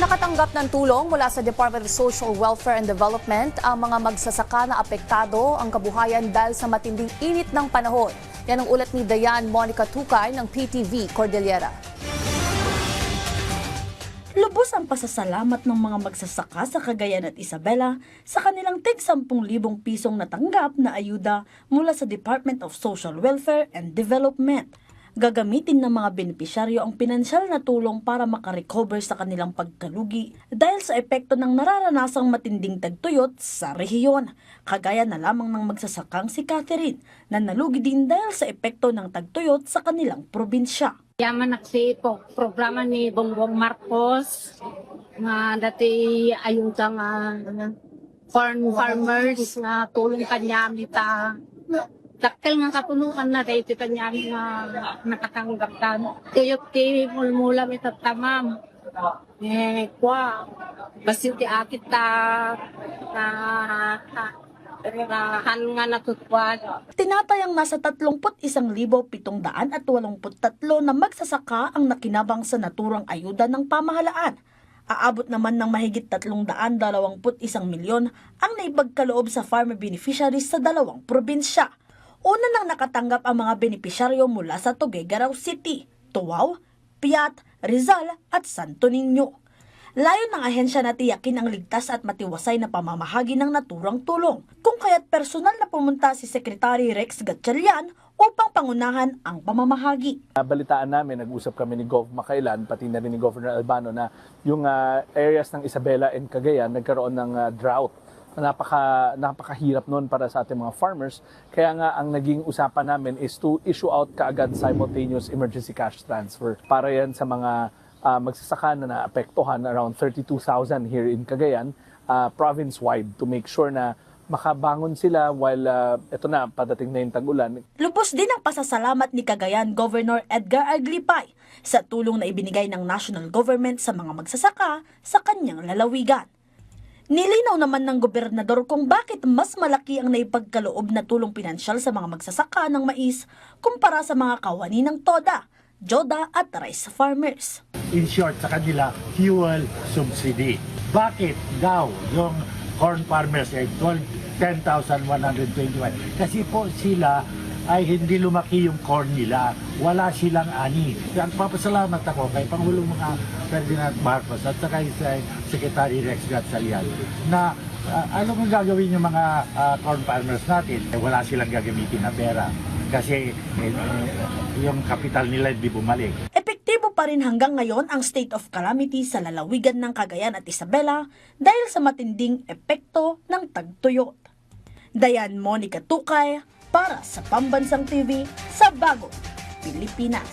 Nakatanggap ng tulong mula sa Department of Social Welfare and Development ang mga magsasaka na apektado ang kabuhayan dahil sa matinding init ng panahon. Yan ang ulat ni Dayan Monica Tukay ng PTV Cordillera. Lubos ang pasasalamat ng mga magsasaka sa Cagayan at Isabela sa kanilang tig 10,000 pisong natanggap na ayuda mula sa Department of Social Welfare and Development. Gagamitin ng mga benepisyaryo ang pinansyal na tulong para makarecover sa kanilang pagkalugi dahil sa epekto ng nararanasang matinding tagtuyot sa rehiyon. Kagaya na lamang ng magsasakang si Catherine na nalugi din dahil sa epekto ng tagtuyot sa kanilang probinsya. Yaman naksi po programa ni Bongbong Marcos nga dati ayuda nga corn farmers nga tulong kanya mita dakkel nga katulungan na dahil kanya nga nakatanggap kan tuyok ti mulmula mita tamam kwa basin ti akit ta nga natutwad. Tinatayang nasa 31,783 na magsasaka ang nakinabang sa naturang ayuda ng pamahalaan. Aabot naman ng mahigit 321 milyon ang naipagkaloob sa farmer beneficiaries sa 2 probinsya. Una nang nakatanggap ang mga benepisyaryo mula sa Tuguegarao City, Tuaw, Piat, Rizal at Santo Niño. Layo ng ahensya na tiyakin ang ligtas at matiwasay na pamamahagi ng naturang tulong, kung kaya't personal na pumunta si Secretary Rex Gatchalian upang pangunahan ang pamamahagi. Balitaan namin, nag-usap kami ni Gov Makailan, pati na rin ni Governor Albano na yung areas ng Isabela and Cagayan nagkaroon ng drought. Napakahirap noon para sa ating mga farmers. Kaya nga ang naging usapan namin is to issue out kaagad simultaneous emergency cash transfer para yan sa mga magsasaka na naapektuhan, around 32,000 here in Cagayan, province-wide, to make sure na makabangon sila while ito na, padating na yung tag-ulan. Lubos din ang pasasalamat ni Cagayan Governor Edgar Aglipay sa tulong na ibinigay ng national government sa mga magsasaka sa kanyang lalawigan. Nilinaw naman ng gobernador kung bakit mas malaki ang naipagkaloob na tulong pinansyal sa mga magsasaka ng mais kumpara sa mga kawani ng TODA, Joda at rice farmers. In short, sa kanila, fuel subsidy. Bakit daw yung corn farmers ay 10,121? Kasi po sila ay hindi lumaki yung corn nila. Wala silang ani. Papasalamat ako kay Pangulong Ferdinand Marcos at saka sa Secretary Rex Gatchalian na ano kung gagawin yung mga corn farmers natin? Wala silang gagamitin na pera kasi yung kapital nila hindi bumalik. Epektibo pa rin hanggang ngayon ang state of calamity sa lalawigan ng Cagayan at Isabela dahil sa matinding epekto ng tagtuyot. Dayan Monica Tukay para sa Pambansang TV sa Bagong Pilipinas.